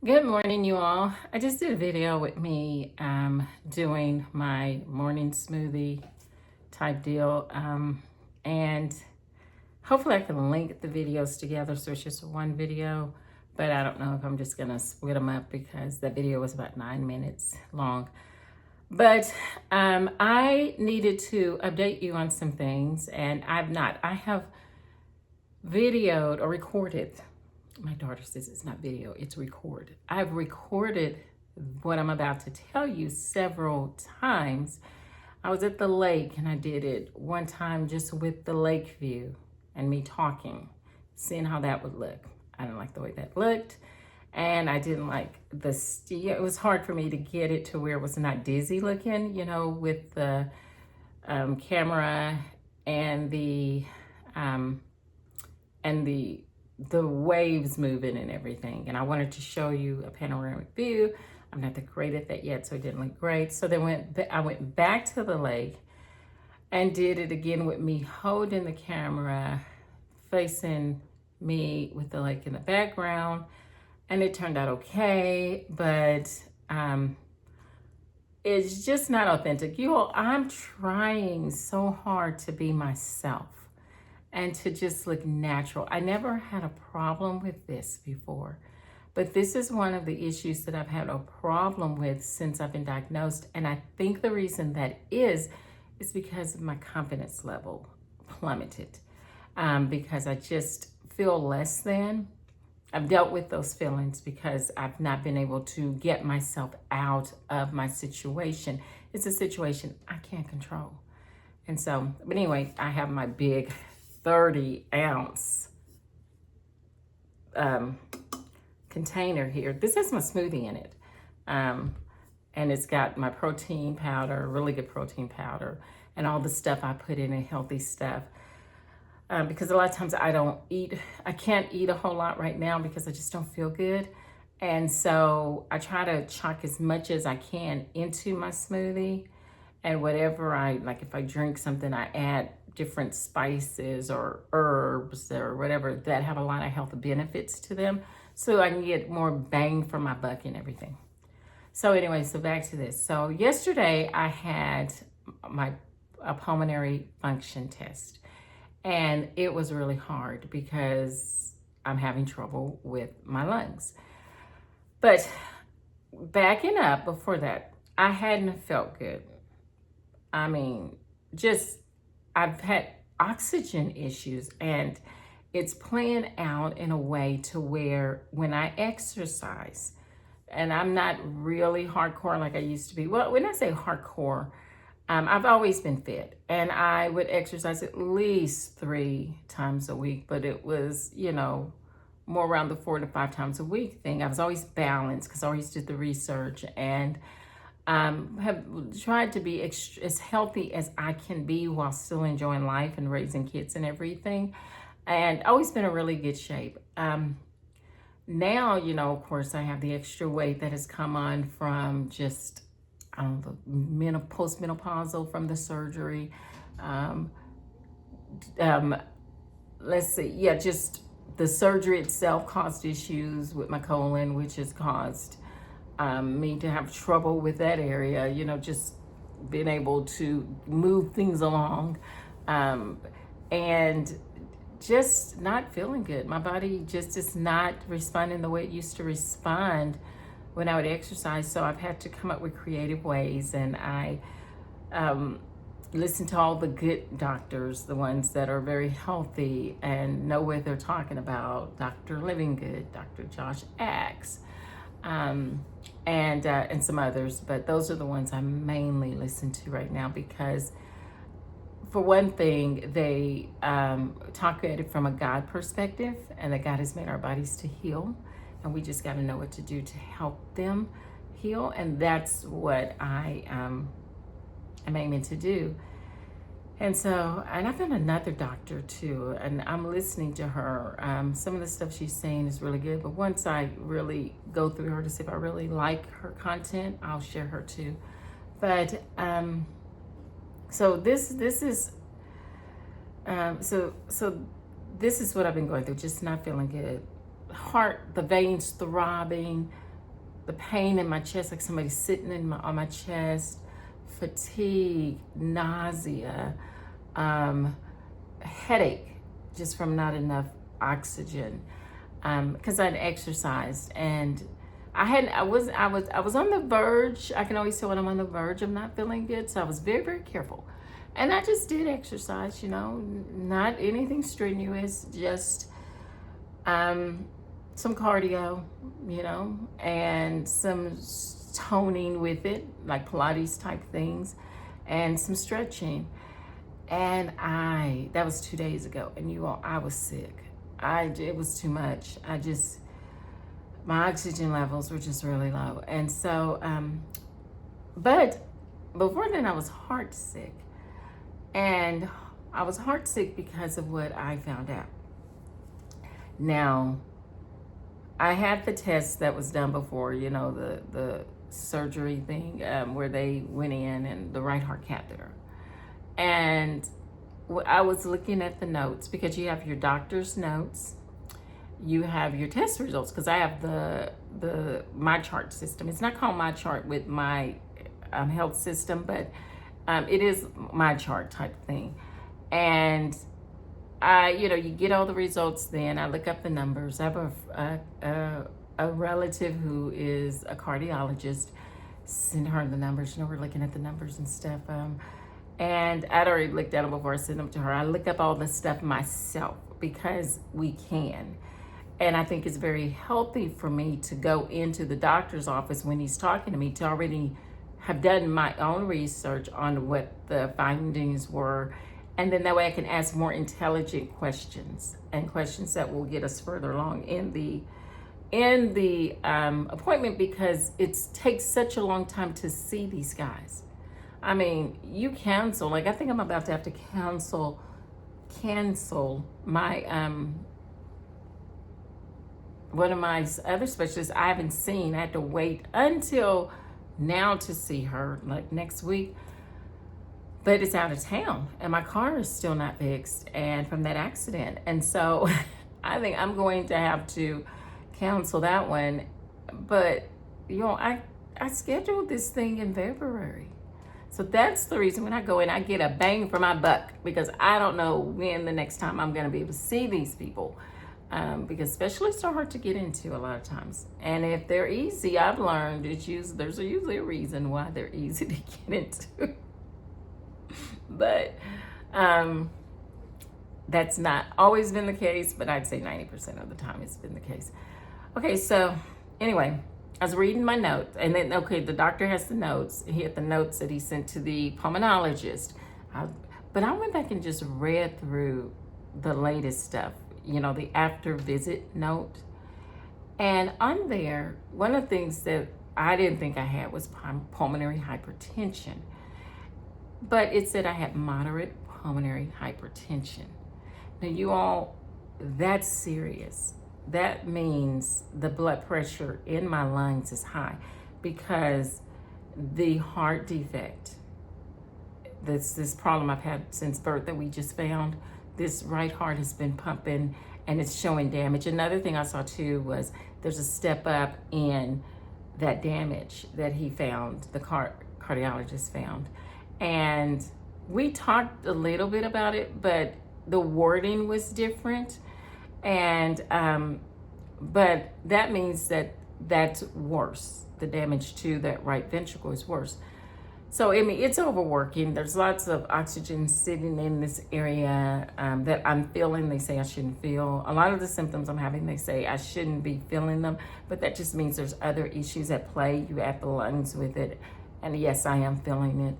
Good morning, you all. I just did a video with me doing my morning smoothie type deal. And hopefully I can link the videos together so it's just one video. But I don't know if I'm just going to split them up because the video was about 9 minutes long. But I needed to update you on some things, and I've not. I have videoed or recorded. My daughter says it's not video, it's record. I've recorded what I'm about to tell you several times. I was at the lake and I did it one time just with the lake view and me talking, seeing how that would look. I didn't like the way that looked, and I didn't like it was hard for me to get it to where it was not dizzy looking, with the camera and the waves moving and everything. And I wanted to show you a panoramic view. I'm not that great at that yet, so it didn't look great. So then I went back to the lake and did it again with me holding the camera, facing me with the lake in the background. And it turned out okay, but it's just not authentic. You all, I'm trying so hard to be myself and to just look natural. I never had a problem with this before, but this is one of the issues that I've had a problem with since I've been diagnosed. And I think the reason that is because of my confidence level plummeted, because I just feel less than. I've dealt with those feelings because I've not been able to get myself out of my situation. It's a situation I can't control. And so, but anyway, I have my big 30-ounce container here. This has my smoothie in it. And it's got my protein powder, really good protein powder, and all the stuff I put in it, healthy stuff. Because a lot of times I can't eat a whole lot right now because I just don't feel good. And so I try to chock as much as I can into my smoothie. And whatever if I drink something, I add different spices or herbs or whatever that have a lot of health benefits to them, so I can get more bang for my buck and everything. So anyway, so back to this. So yesterday I had a pulmonary function test, and it was really hard because I'm having trouble with my lungs. But backing up before that, I hadn't felt good. I mean, I've had oxygen issues, and it's playing out in a way to where when I exercise, and I'm not really hardcore like I used to be. Well, when I say hardcore, I've always been fit, and I would exercise at least 3 times a week, but it was, more around the 4 to 5 times a week thing. I was always balanced because I always did the research, and have tried to be as healthy as I can be while still enjoying life and raising kids and everything, and always been in really good shape. Now, of course, I have the extra weight that has come on from just, the postmenopausal from the surgery. Let's see, just the surgery itself caused issues with my colon, which has caused me to have trouble with that area, just being able to move things along, and just not feeling good. My body just is not responding the way it used to respond when I would exercise. So I've had to come up with creative ways, and I listen to all the good doctors, the ones that are very healthy and know what they're talking about. Dr. Living Good, Dr. Josh Axe, and some others, but those are the ones I mainly listen to right now because, for one thing, they talk at it from a God perspective, and that God has made our bodies to heal, and we just got to know what to do to help them heal, and that's what I am aiming to do. And so, and I found another doctor too, and I'm listening to her. Some of the stuff she's saying is really good, but once I really go through her to see if I really like her content, I'll share her too. But so this is this is what I've been going through, just not feeling good. Heart, the veins throbbing, the pain in my chest, like somebody sitting on my chest, fatigue, nausea, headache, just from not enough oxygen, because I'd exercised, and I was on the verge. I can always tell when I'm on the verge of not feeling good, so I was very, very careful. And I just did exercise, not anything strenuous, just some cardio, and some toning with it, like Pilates type things, and some stretching. And that was 2 days ago, and I was sick. It was too much. My oxygen levels were just really low. And so, but before then I was heart sick. And I was heart sick because of what I found out. Now, I had the test that was done before, the surgery thing, where they went in and the right heart catheter. And I was looking at the notes, because you have your doctor's notes, you have your test results, because I have the my chart system. It's not called my chart with my health system, but it is my chart type thing. And you get all the results. Then I look up the numbers. I have a relative who is a cardiologist. Send her the numbers. We're looking at the numbers and stuff. And I'd already looked at them before I sent them to her. I look up all the stuff myself, because we can. And I think it's very healthy for me to go into the doctor's office when he's talking to me to already have done my own research on what the findings were. And then that way I can ask more intelligent questions, and questions that will get us further along in the appointment, because it takes such a long time to see these guys. I mean, you cancel, like I think I'm about to have to cancel my one of my other specialists I haven't seen. I had to wait until now to see her, like next week, but it's out of town and my car is still not fixed, and from that accident. And so I think I'm going to have to cancel that one. But I scheduled this thing in February. So that's the reason when I go in, I get a bang for my buck, because I don't know when the next time I'm going to be able to see these people. Because specialists are hard to get into a lot of times. And if they're easy, I've learned there's usually a reason why they're easy to get into. But that's not always been the case, but I'd say 90% of the time it's been the case. Okay, so anyway, I was reading my notes, and then, the doctor has the notes. He had the notes that he sent to the pulmonologist. But I went back and just read through the latest stuff, the after visit note. And on there, one of the things that I didn't think I had was pulmonary hypertension. But it said I had moderate pulmonary hypertension. Now, you all, that's serious. That means the blood pressure in my lungs is high, because the heart defect, this problem I've had since birth that we just found, this right heart has been pumping and it's showing damage. Another thing I saw too was there's a step up in that damage that he found, the cardiologist found. And we talked a little bit about it, but the wording was different. And but that means that that's worse. The damage to that right ventricle is worse. So I mean, it's overworking. There's lots of oxygen sitting in this area that I'm feeling. They say I shouldn't feel. A lot of the symptoms I'm having, they say I shouldn't be feeling them, but that just means there's other issues at play. You add the lungs with it, and yes, I am feeling it.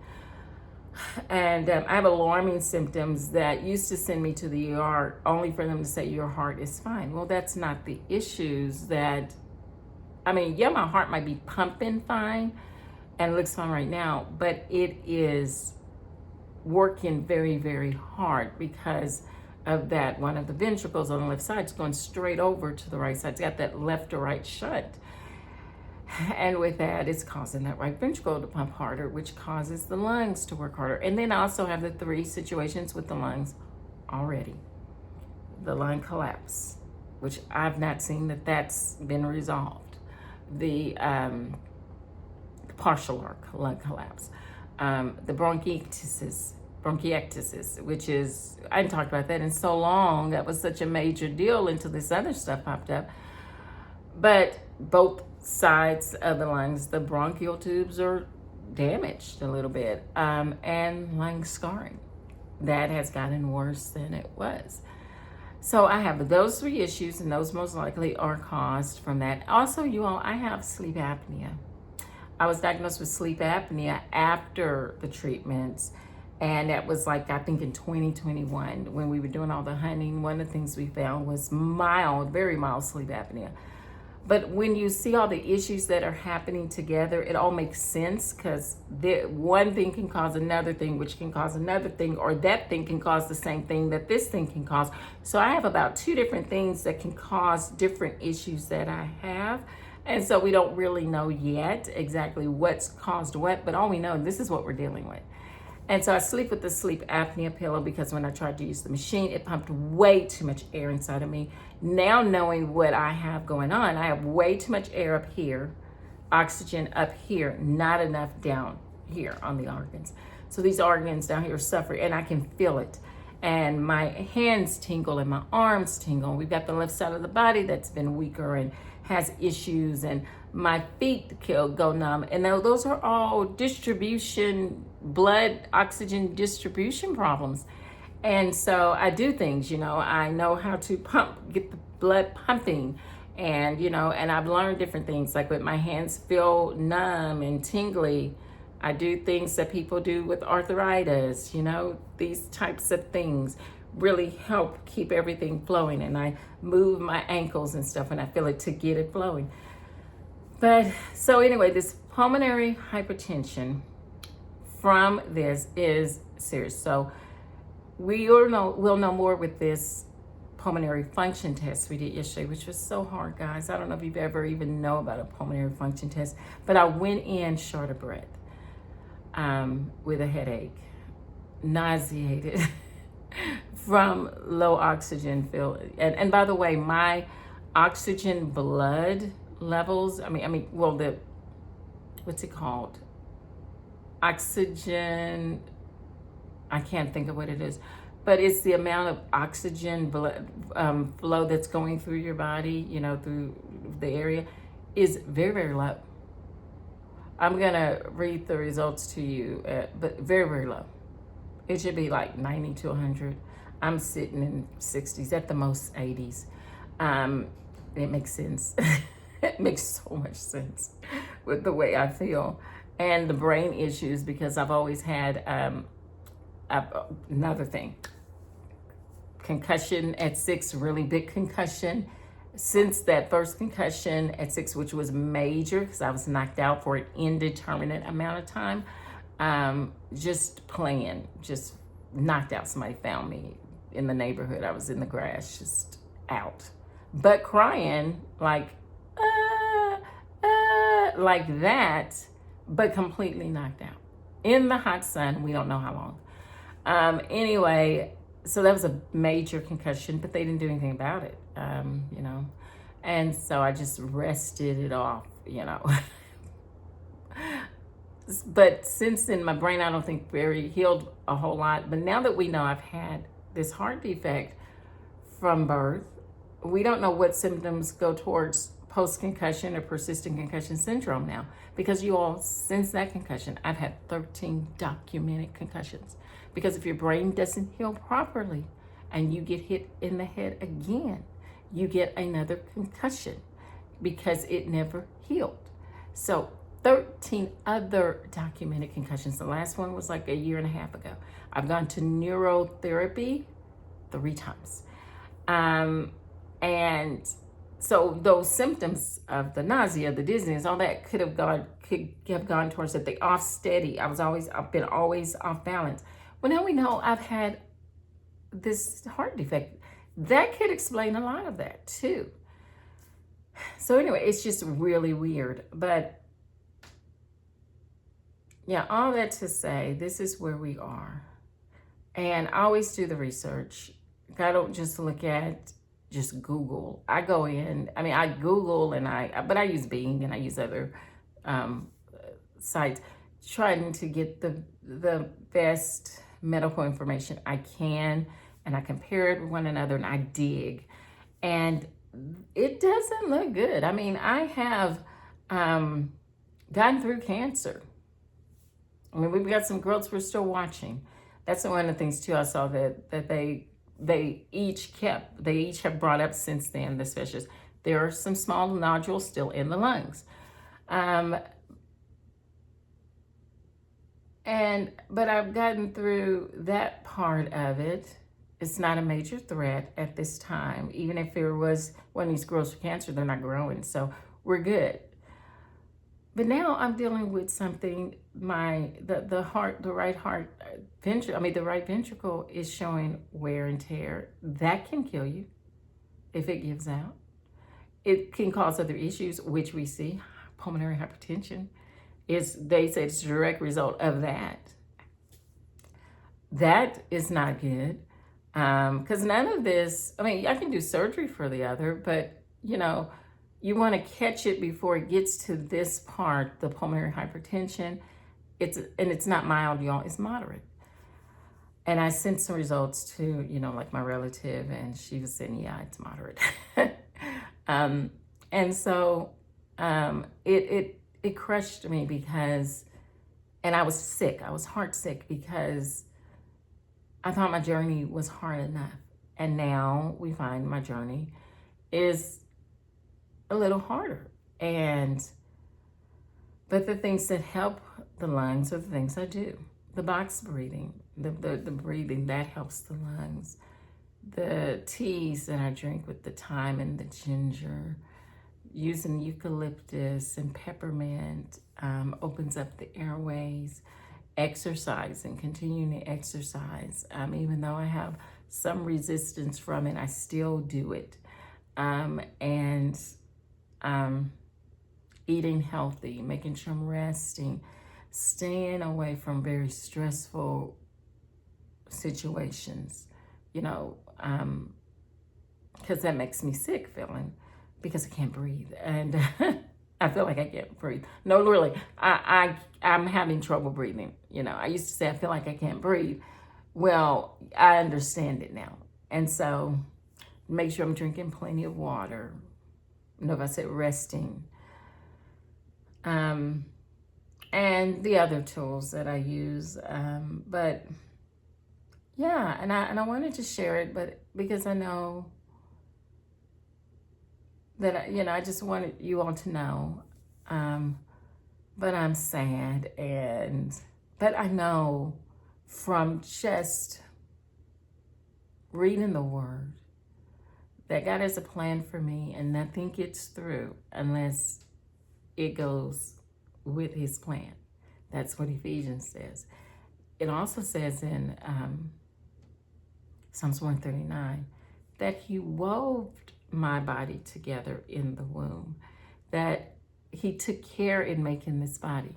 And I have alarming symptoms that used to send me to the ER only for them to say your heart is fine. Well, that's not the issues that, my heart might be pumping fine and looks fine right now, but it is working very, very hard because of that. One of the ventricles on the left side is going straight over to the right side. It's got that left to right shunt. And with that, it's causing that right ventricle to pump harder, which causes the lungs to work harder. And then I also have the 3 situations with the lungs already. The lung collapse, which I've not seen that's been resolved. the partial lung collapse, the bronchiectasis, which is, I hadn't talked about that in so long. That was such a major deal until this other stuff popped up. But both sides of the lungs, the bronchial tubes are damaged a little bit, and lung scarring. That has gotten worse than it was. So I have those 3 issues, and those most likely are caused from that. Also, you all, I have sleep apnea. I was diagnosed with sleep apnea after the treatments, and that was like, I think in 2021, when we were doing all the hunting. One of the things we found was mild, very mild sleep apnea. But when you see all the issues that are happening together, it all makes sense, because one thing can cause another thing, which can cause another thing, or that thing can cause the same thing that this thing can cause. So I have about 2 different things that can cause different issues that I have. And so we don't really know yet exactly what's caused what, but all we know, this is what we're dealing with. And so I sleep with the sleep apnea pillow, because when I tried to use the machine, it pumped way too much air inside of me. Now knowing what I have going on, I have way too much air up here, oxygen up here, not enough down here on the organs. So these organs down here suffer, and I can feel it. And my hands tingle and my arms tingle. We've got the left side of the body that's been weaker and has issues, and my feet go numb. And those are all blood oxygen distribution problems. And so I do things, I know how to get the blood pumping, and, and I've learned different things, like with my hands feel numb and tingly. I do things that people do with arthritis, these types of things really help keep everything flowing. And I move my ankles and stuff when I feel it to get it flowing. But so anyway, this pulmonary hypertension from this is serious. So we'll know more with this pulmonary function test we did yesterday, which was so hard, guys. I don't know if you've ever even know about a pulmonary function test, but I went in short of breath, with a headache, nauseated from low oxygen fill. And by the way, my oxygen blood levels, what's it called? Oxygen, I can't think of what it is, but it's the amount of oxygen blood, flow that's going through your body, through the area, is very, very low. I'm gonna read the results to you, but very, very low. It should be like 90 to 100. I'm sitting in 60s, at the most 80s. It makes sense. It makes so much sense with the way I feel. And the brain issues, because I've always had another thing. Concussion at 6, really big concussion. Since that first concussion at 6, which was major, because I was knocked out for an indeterminate amount of time, just knocked out. Somebody found me in the neighborhood. I was in the grass, just out. But crying, like that, but completely knocked out. In the hot sun, we don't know how long. Anyway, so that was a major concussion, but they didn't do anything about it, And so I just rested it off, But since then, my brain, I don't think healed a whole lot. But now that we know I've had this heart defect from birth, we don't know what symptoms go towards post-concussion or persistent concussion syndrome now. Because you all, since that concussion, I've had 13 documented concussions. Because if your brain doesn't heal properly and you get hit in the head again, you get another concussion because it never healed. So 13 other documented concussions. The last one was like a year and a half ago. I've gone to neurotherapy 3 times. And so those symptoms of the nausea, the dizziness, all that could have gone towards that. They off steady. I've been always off balance. Well, now we know I've had this heart defect. That could explain a lot of that too. So anyway, it's just really weird. But yeah, all that to say, this is where we are. And I always do the research. I don't just look at just Google. I go in, I mean, I Google but I use Bing and I use other um, sites trying to get the best medical information I can, and I compare it with one another and I dig. And it doesn't look good. I mean, I have gotten through cancer. I mean, we've got some growths we're still watching. That's one of the things too I saw that they each have brought up since then, the specialists. There are some small nodules still in the lungs. But I've gotten through that part of it. It's not a major threat at this time. Even if there was one of these growths for cancer, they're not growing. So we're good. But now I'm dealing with something, the right ventricle is showing wear and tear. That can kill you if it gives out. It can cause other issues, which we see. Pulmonary hypertension they say it's a direct result of that. That is not good. Because none of this, I mean, I can do surgery for the other, but you want to catch it before it gets to this part, the pulmonary hypertension. It's not mild, y'all, it's moderate. And I sent some results to, like my relative, and she was saying, yeah, it's moderate. And so it crushed me and I was sick. I was heart sick because I thought my journey was hard enough. And now we find my journey is a little harder. But the things that help the lungs are the things I do. The box breathing, the breathing, that helps the lungs. The teas that I drink with the thyme and the ginger, using eucalyptus and peppermint opens up the airways. Exercising, continuing to exercise. Even though I have some resistance from it, I still do it. Eating healthy, making sure I'm resting, staying away from very stressful situations, because that makes me sick feeling, because I can't breathe. And I feel like I can't breathe. No, really, I'm having trouble breathing. I used to say I feel like I can't breathe. Well, I understand it now. And so make sure I'm drinking plenty of water. If I said resting. And the other tools that I use. But yeah, and I wanted to share it, but because I know that, I just wanted you all to know. But I'm sad, but I know from just reading the Word that God has a plan for me, and nothing gets through unless it goes with His plan. That's what Ephesians says. It also says in Psalms 139 that He wove my body together in the womb, that He took care in making this body.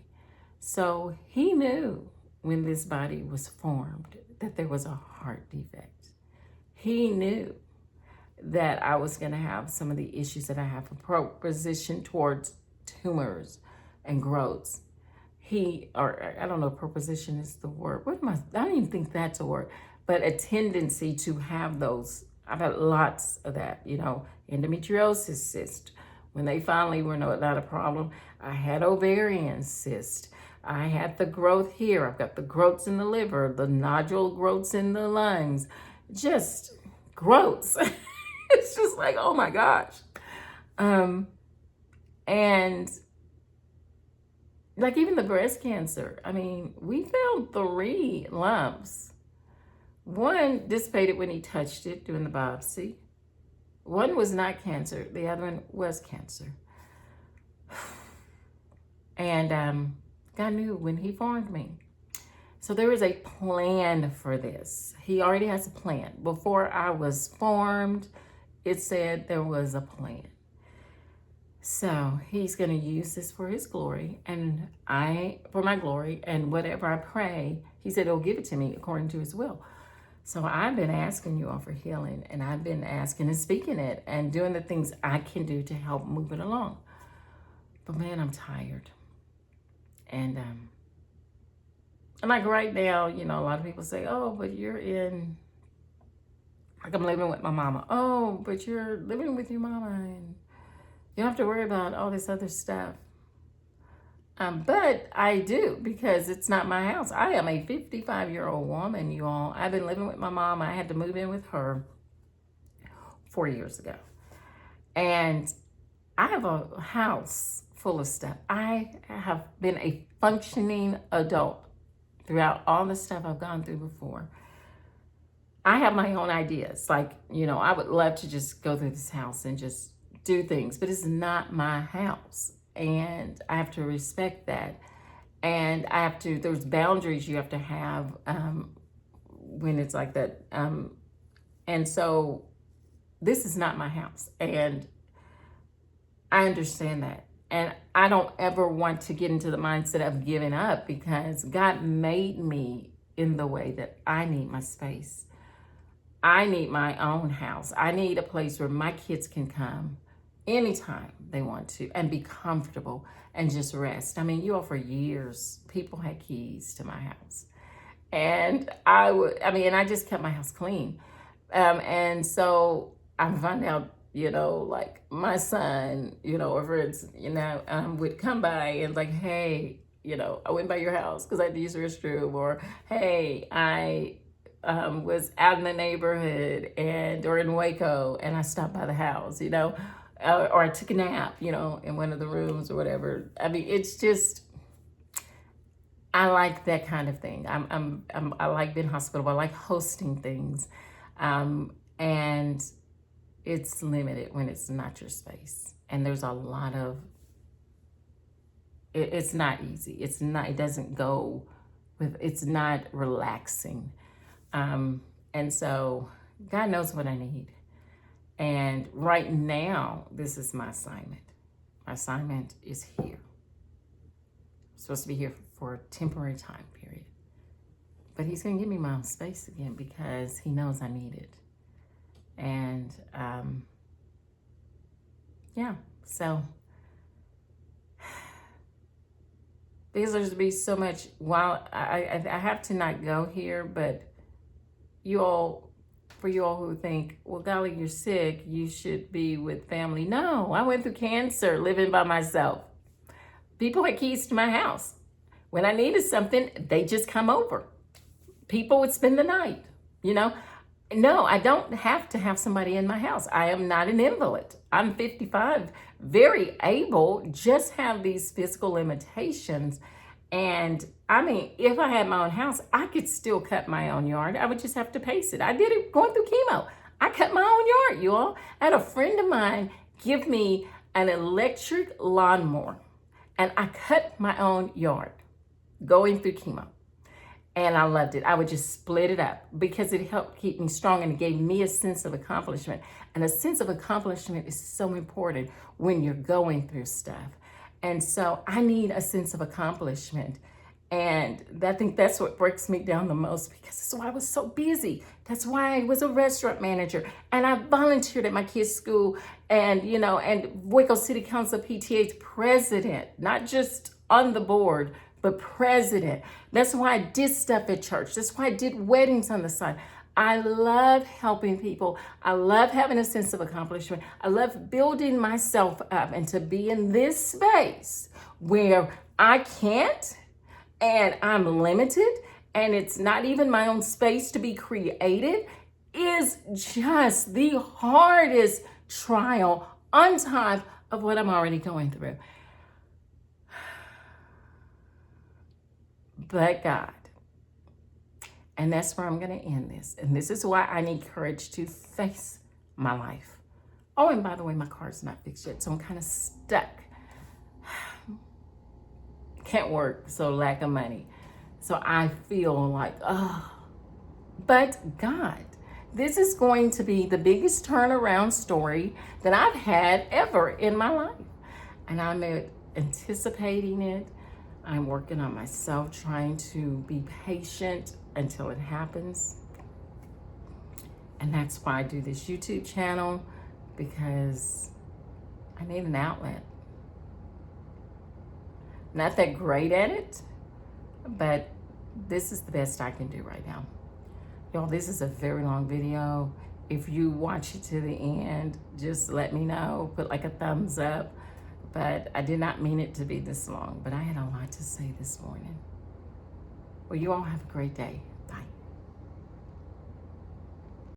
So He knew when this body was formed that there was a heart defect. He knew that I was going to have some of the issues that I have, a proposition towards tumors and growths. I don't know if proposition is the word. I don't even think that's a word, but a tendency to have those. I've had lots of that, endometriosis cyst. When they finally were not a problem, I had ovarian cyst. I had the growth here. I've got the growths in the liver, the nodule growths in the lungs, just growths. It's just like, oh my gosh. And like even the breast cancer, we found 3 lumps. One dissipated when he touched it during the biopsy. One was not cancer. The other one was cancer. And God knew when He formed me. So there is a plan for this. He already has a plan. Before I was formed, it said there was a plan. So He's going to use this for His glory, and for my glory, and whatever I pray, He said He'll give it to me according to His will. So I've been asking you all for healing, and I've been asking and speaking it and doing the things I can do to help move it along. But man, I'm tired. And like right now, you know, a lot of people say, oh, but you're in, like I'm living with my mama. Oh, but you're living with your mama and you don't have to worry about all this other stuff. But I do, because it's not my house. I am a 55-year-old woman, you all. I've been living with my mom. I had to move in with her 4 years ago. And I have a house full of stuff. I have been a functioning adult throughout all the stuff I've gone through before. I have my own ideas. Like, you know, I would love to just go through this house and just do things, but it's not my house. And I have to respect that. And I have to, there's boundaries you have to have when it's like that. And so this is not my house. And I understand that. And I don't ever want to get into the mindset of giving up, because God made me in the way that I need my space. I need my own house. I need a place where my kids can come anytime they want to and be comfortable and just rest. I mean, you all, for years, people had keys to my house. And I just kept my house clean. And so I found out, you know, like my son, you know, or friends, you know, would come by and like, hey, you know, I went by your house because I had to use the restroom, or hey, I was out in the neighborhood or in Waco and I stopped by the house, you know, or I took a nap, you know, in one of the rooms or whatever. I mean, it's just, I like that kind of thing. I like being hospitable. I like hosting things. And it's limited when it's not your space. And there's a lot of, it's not easy. It doesn't go with, it's not relaxing. And so God knows what I need. And right now, this is my assignment. My assignment is here. I'm supposed to be here for a temporary time period. But he's going to give me my own space again because he knows I need it. And yeah, so because there's to be so much, while I have to not go here, but for you all who think, well, golly, you're sick, you should be with family. No, I went through cancer living by myself. People had keys to my house. When I needed something, they just come over. People would spend the night, you know. No, I don't have to have somebody in my house. I am not an invalid. I'm 55, very able, just have these physical limitations. And I mean, if I had my own house, I could still cut my own yard. I would just have to pace it. I did it going through chemo. I cut my own yard, you all. I had a friend of mine give me an electric lawnmower, and I cut my own yard going through chemo. And I loved it. I would just split it up because it helped keep me strong, and it gave me a sense of accomplishment. And a sense of accomplishment is so important when you're going through stuff. And so I need a sense of accomplishment. And I think that's what breaks me down the most, because that's why I was so busy. That's why I was a restaurant manager, and I volunteered at my kids' school, and, you know, and Waco City Council PTA's president, not just on the board, but president. That's why I did stuff at church. That's why I did weddings on the side. I love helping people. I love having a sense of accomplishment. I love building myself up, and to be in this space where I can't, and I'm limited, and it's not even my own space to be creative, is just the hardest trial on top of what I'm already going through. But God. And that's where I'm going to end this. And this is why I need courage to face my life. Oh, and by the way, my car's not fixed yet, so I'm kind of stuck. Can't work, so lack of money. So I feel like, oh. But God, this is going to be the biggest turnaround story that I've had ever in my life. And I'm anticipating it. I'm working on myself, trying to be patient until it happens. And that's why I do this YouTube channel, because I need an outlet. Not that great at it, but this is the best I can do right now. Y'all, this is a very long video. If you watch it to the end, just let me know. Put like a thumbs up. But I did not mean it to be this long, but I had a lot to say this morning. Well, you all have a great day. Bye.